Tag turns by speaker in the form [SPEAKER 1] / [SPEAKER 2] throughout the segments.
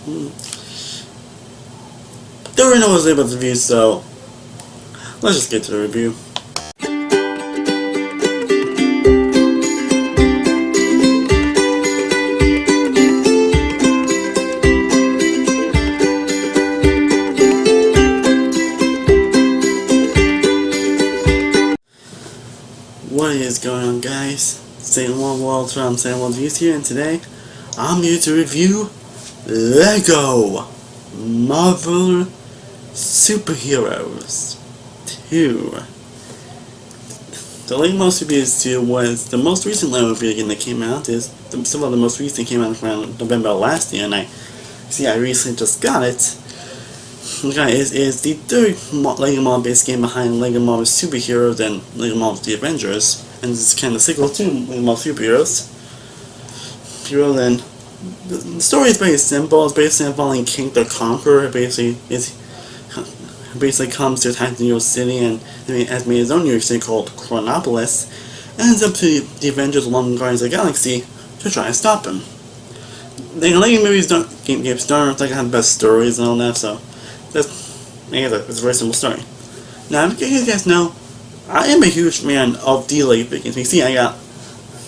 [SPEAKER 1] There were no labels reviews, so let's just get to the review. What is going on, guys? Stardust-oneworldreviews here, and today I'm here to review LEGO Marvel Superheroes 2. The LEGO Marvel Superheroes 2 was the most recent LEGO video game that came out. Some of the most recent came out around November last year, and I recently just got it. Is the third LEGO Marvel based game behind LEGO Marvel Superheroes and LEGO Marvel The Avengers, and this is kind of a sequel to LEGO Marvel Superheroes. And the story is very simple. It's basically involving King the Conqueror. It basically comes to attack New York City and has made his own New York City called Chronopolis, and it's up to the Avengers along with Guardians of the Galaxy to try and stop him. The LEGO movies don't give Star Wars have the best stories and all that, so it's a very simple story. Now, if you guys know, I am a huge fan of the LEGO games. You see, I got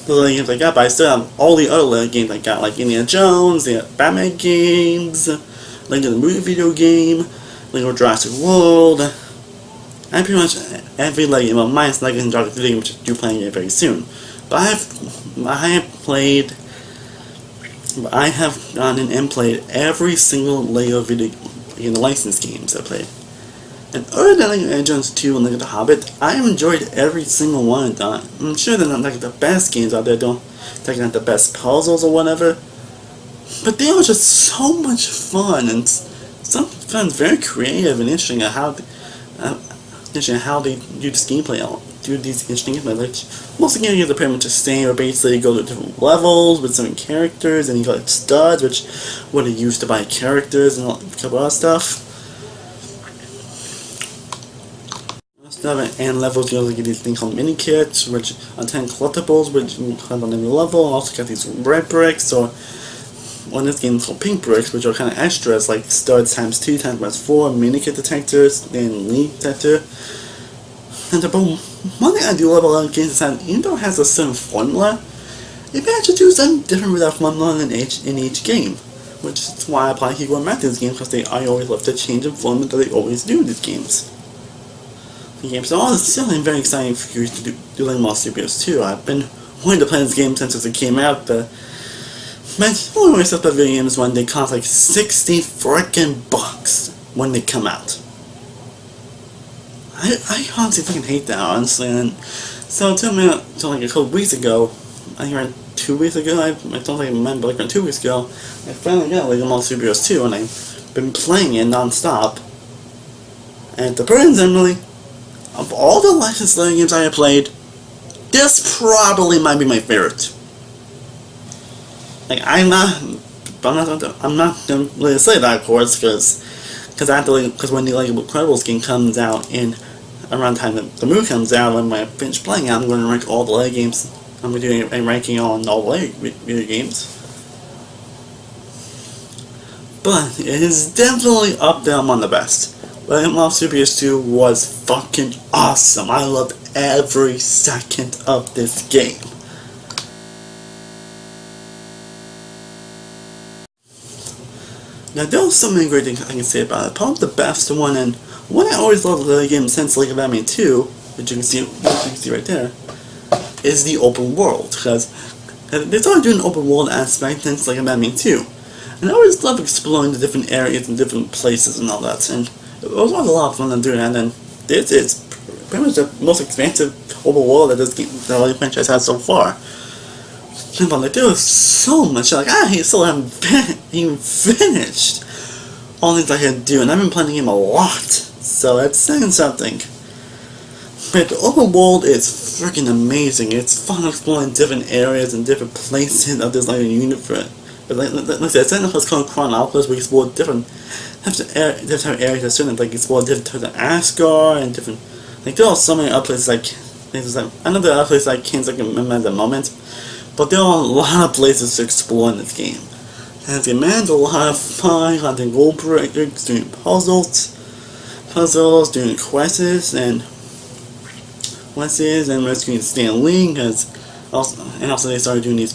[SPEAKER 1] the LEGO games I got, but I still have all the other LEGO games I got, like Indiana Jones, the Batman games, LEGO the movie video game, LEGO Jurassic World, and pretty much every LEGO game. Well, minus LEGO and Jurassic World, which I'm due playing it very soon. But I have gotten and played every single LEGO video in the licensed games I played. And other than Indiana Jones 2 and The Hobbit, I have enjoyed every single one of them. I'm sure they're not like the best games out there, they're not the best puzzles or whatever, but they are just so much fun, and sometimes very creative and interesting at how they do this gameplay. Do these interesting gameplay. Like, most of the games are pretty much the same, but basically you go to different levels with different characters, and you got studs, which what are used to buy characters and a couple other stuff. And levels, you also get these things called mini kits, which are 10 collectibles, which you have on every level. Also got these red bricks, or in this game it's called pink bricks, which are kind of extras, like studs times 2 times 4, mini kit detectors, then lead detector. And one thing I do love about games is that even though it has a certain formula, it managed to do something different with that formula in each game. Which is why I apply keyword math to these games, because I always love to change the formula that they always do in these games. So all this is something very exciting for you to do LEGO Marvel Superheroes 2. I've been wanting to play this game since it came out, but one way stuff about video games when they cost like 60 frickin' bucks when they come out. I honestly fucking hate that, honestly. And so until like a couple weeks ago, I think around 2 weeks ago, I don't think I remember, like around 2 weeks ago, I finally got LEGO Marvel Superheroes 2, and I've been playing it non-stop. And the surprisingly, of all the licensed LEGO games I have played, this probably might be my favorite. Like, I'm not gonna really say that, of course, because when the LEGO Incredibles game comes out in around the time that the movie comes out, when I finish playing it, I'm going to rank all the LEGO games. I'm going to do a ranking on all the LEGO video games. But it is definitely up there among the best. LEGO Marvel Superheroes 2 was fucking awesome. I loved every second of this game. Now, there are so many great things I can say about it. Probably the best one, and one I always loved the game since LEGO Batman 2, which you can see right there, is the open world. Because they started doing an open world aspect since LEGO Batman 2. And I always loved exploring the different areas and different places and all that. And it was always a lot of fun to do that. And it's pretty much the most expansive open world that the LEGO franchise has so far. But like, there was so much, like, I still haven't even finished all things I can do, and I've been playing the game a lot, so that's saying something. But the open world is freaking amazing. It's fun exploring different areas and different places of this LEGO universe. But like I said, it's in a place called Chronopolis, where you explore different types of areas, like explore different types of Asgard, and different, like, there are so many other places, I know there are other places I can't remember at the moment, but there are a lot of places to explore in this game. As a man, a lot of fun hunting gold breakers, doing puzzles, doing quests, and rescuing Stan Lee, also they started doing these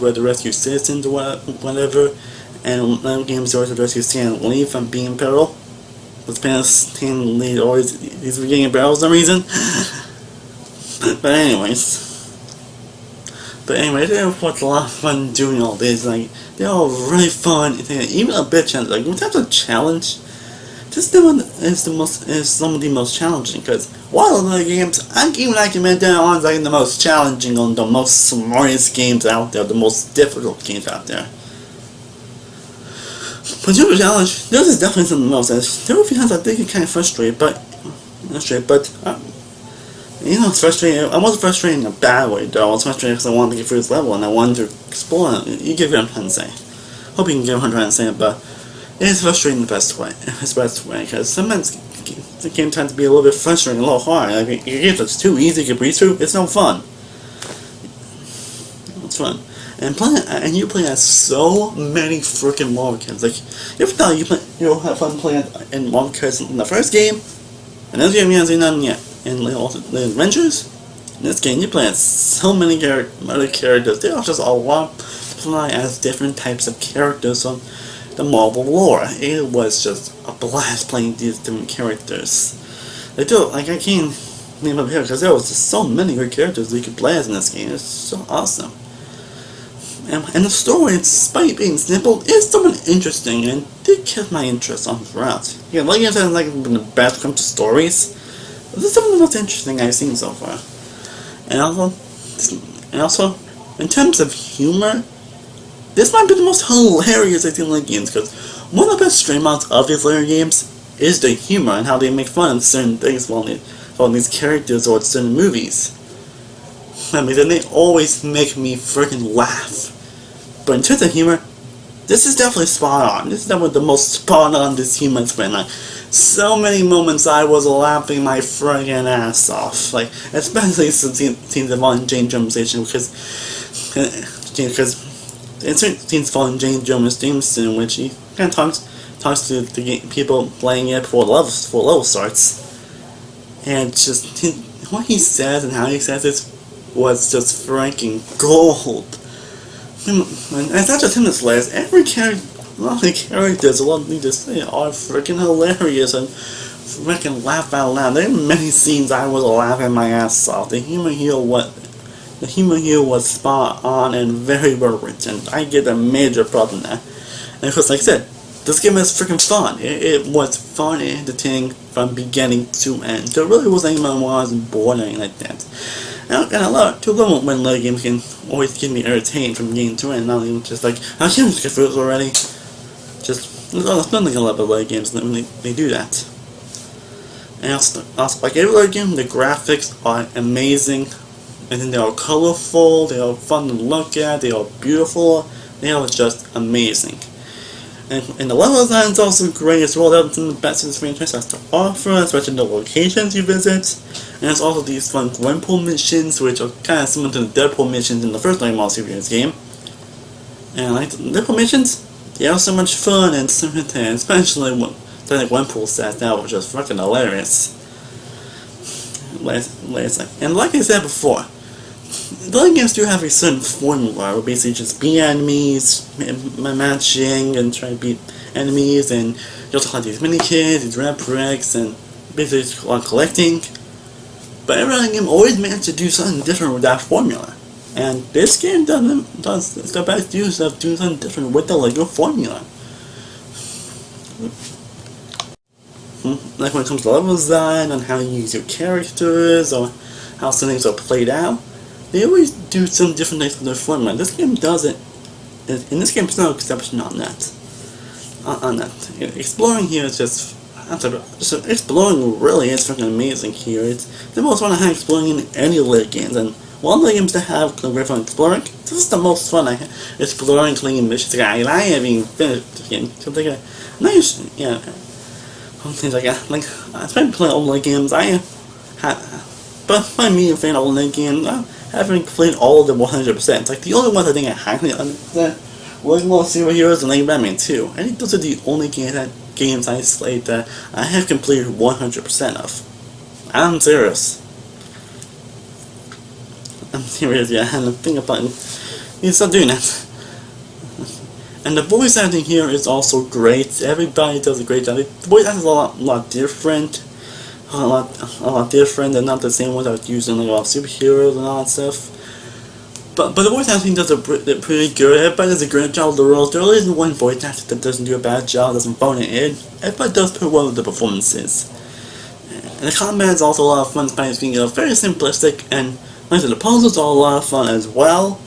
[SPEAKER 1] where to rescue citizens or whatever, and other games they also rescue Stan Lee from being in peril. Stan Lee always he's getting in peril for some reason. But anyways, it was a lot of fun doing all this. Like, they're all really fun. Even a bit challenging. Like, in terms of challenge, this one is some of the most challenging. Because while other games, I can recommend that on like the most challenging, on the most smartest games out there, the most difficult games out there. But Super Challenge, this is definitely something else. There were a few times I think it kind of frustrated, but you know, it's frustrating. I wasn't frustrated in a bad way, though. I was frustrated because I wanted to get through this level and I wanted to explore it. You get what I'm trying to say. Hope you can get what I'm trying to say, but it is frustrating the best way. It's the best way, because sometimes the game tends to be a little bit frustrating, a little hard. Like, your games that's too easy to breeze through, it's no fun. It's fun. And you play as so many freaking Marvel characters. Like, you ever thought you'll have fun playing in Marvel characters in the first game, and this game you haven't seen none yet. And also the adventures, in this game you play as so many other characters. They are just a lot play as different types of characters on the Marvel lore. It was just a blast playing these different characters. They do, like, I can't name up here because there was just so many good characters you could play as in this game. It's so awesome. And the story, despite being simple, is somewhat interesting and did keep my interest on throughout. Yeah, like I said, like the best when it comes to stories. This is some of the most interesting I've seen so far. And also, in terms of humor, this might be the most hilarious I've seen in like games, because one of the best straight mounts of these later games is the humor and how they make fun of certain things while these characters or certain movies. I mean, then they always make me freaking laugh. But in terms of humor, this is definitely spot on. This is definitely the most spot on this humor has been. Like, so many moments I was laughing my friggin' ass off. Like, especially since scenes involving Jane Jones station, because in certain scenes involving Jane Jones themes in which he kind of talks to the people playing it before the level starts, and just what he says and how he says it was just freaking gold. And it's not just him that's hilarious. Every character. A lot of the characters, a lot of things to say are freaking hilarious and freaking laugh out loud. There are many scenes I was laughing my ass off. The humor here was spot on and very well written. I get a major problem there. And of course, like I said, this game is freaking fun. It was fun and entertaining from beginning to end. There really wasn't anyone who wasn't bored or anything like that. And I love it when later games can always keep me entertained from beginning to end. Not even just like, I can't just get through this already. Just, there's nothing a lot of later games when they do that. And also, like every later game, the graphics are amazing. And then they are colorful, they are fun to look at, they are beautiful, they are just amazing. And the level design is also great as well. That's some of the best this franchise has to offer, especially the locations you visit. And there's also these fun Gwenpool missions, which are kind of similar to the Deadpool missions in the first Marvel series game. And like the Deadpool missions, they are so much fun and especially when something like Gwenpool says, that was just fucking hilarious. And like I said before, the other games do have a certain formula where basically just beat enemies, matching, and try to beat enemies, and you also collect these mini kits, these red bricks, and basically collecting. But every other game always manages to do something different with that formula. And this game does the best use of doing something different with the Lego formula. Like when it comes to level design, and how you use your characters, or how some things are played out, they always do some different things with their formula. This game does it, and this game is no exception on that. Exploring here is just exploring really is fucking amazing here. It's the most fun I have exploring in any Lego games, and one of the games that have great fun exploring, this is the most fun I have exploring, cleaning missions. I haven't even finished the game. So like, things like that. Like, I spent playing old Lego games. But I'm a fan of old Lego games. I haven't played all of them 100%. It's like the only ones I think I haven't understand Lego Superheroes and Lego Batman 2. I think those are the only games I played that I have completed 100% of. I'm serious. I'm serious, yeah, and the thing about it, you stop doing that. And the voice acting here is also great. Everybody does a great job. The voice acting is a lot different. A lot different and not the same ones I was using like a lot of superheroes and all that stuff. But the voice acting does pretty good. Everybody does a great job of the roles. There really isn't one voice actor that doesn't do a bad job, doesn't phone it in. Everybody does pretty well with the performances. And the combat is also a lot of fun, despite being very simplistic, and like I said, the puzzles are a lot of fun as well.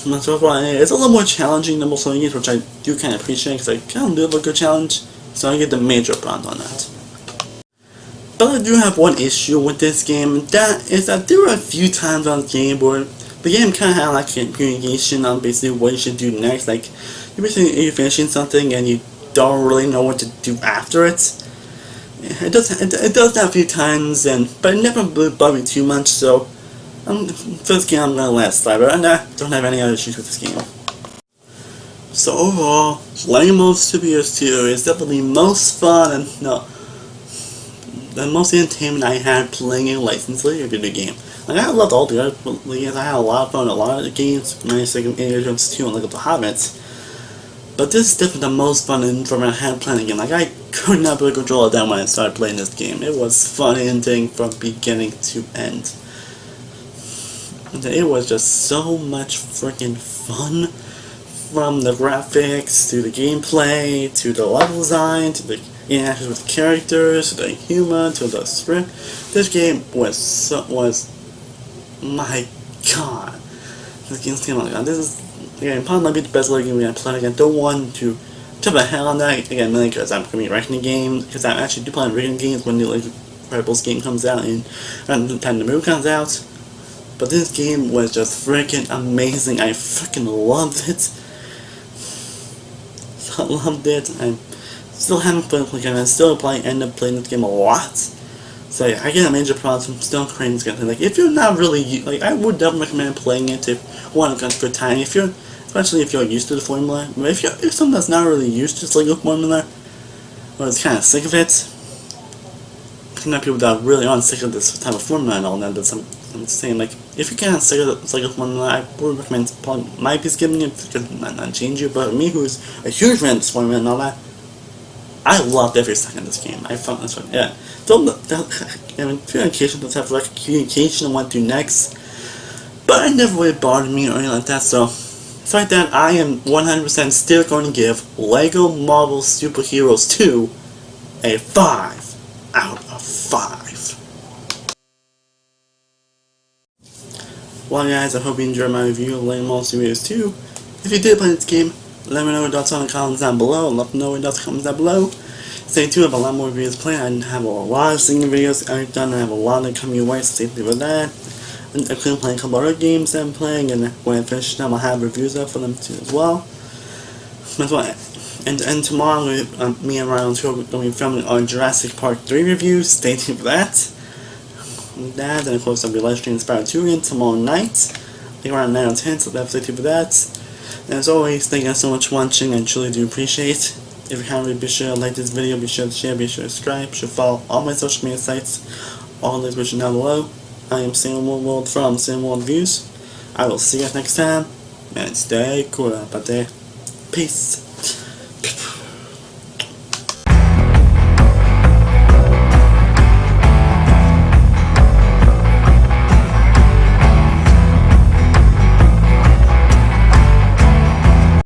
[SPEAKER 1] And so far, it's a little more challenging than most other games, which I do kind of appreciate, because I kind of do have a good challenge, so I get the major bronze on that. But I do have one issue with this game, and that is that there were a few times on the game where the game kind of had like communication on basically what you should do next. Like, you're finishing something and you don't really know what to do after it. It does that a few times, but it never really bugged me too much, so for this game I'm gonna let it slide, and I don't have any other issues with this game. So overall, Lego Superheroes 2 is definitely the most fun and the most entertainment I had playing a licensed Lego video game. Like, I loved all the other games. I had a lot of fun with a lot of the games, my second Indiana Jones 2 and Lego The Hobbit. But this is definitely the most fun from I had playing a game. Like, I could not really control it down when I started playing this game. It was fun ending from beginning to end. And it was just so much freaking fun. From the graphics, to the gameplay, to the level design, to the interactions with the characters, to the humor, to the script. This game was my god. This game, oh my god, this is, again, probably might be the best Lego game I played. Again, don't want to jump ahead on that, again, mainly because I'm going to be ranking the game, because I actually do plan ranking games when the Lego Rebels game comes out, and around the time the movie comes out. But this game was just freaking amazing. I freaking loved it. I loved it. I still haven't played it again. I still probably end up playing this game a lot. So yeah, I get a major problem from still creating this game. Like, if you're not really, like, I would definitely recommend playing it if you want a good time. Especially if you're used to the formula. But if someone that's not really used to this Lego formula, or is kind of sick of it, not people that really aren't sick of this type of formula and all that. I'm saying, like, if you can't sick of this Lego formula, I would recommend probably might be skipping it because it might not change you. But me, who's a huge fan of this formula and all that, I loved every second of this game. I found this one, yeah. Communication does have like communication on what to do next, but it never really bothered me or anything like that. So like that, I am 100% still going to give Lego Marvel Superheroes 2 a 5 out of 5. Well guys, I hope you enjoyed my review of Lego Marvel Superheroes 2. If you did play this game, let me know your thoughts in the comments down below. I'd love to know your thoughts in the comments down below. Stay tuned, I have a lot more videos planned. I have a lot of singing videos I've done. I have a lot that come your way, so stay tuned for that. And I'm currently playing a couple other games that I'm playing, and when I finish them, I'll have reviews up for them too as well. That's why. And tomorrow, me and Ryan are going to be filming our Jurassic Park 3 review. Stay tuned for that. And of course, I'll be live streaming Spider-2 again tomorrow night. I think around 9 or 10, so stay tuned for that. And as always, thank you guys so much for watching. I truly do appreciate it. If you haven't, be sure to like this video, be sure to share, be sure to subscribe, be sure to follow all my social media sites. All links are down below. I am Stardust-One-World from Stardust-One-Worldreviews. I will see you guys next time, and stay cool out there. Peace.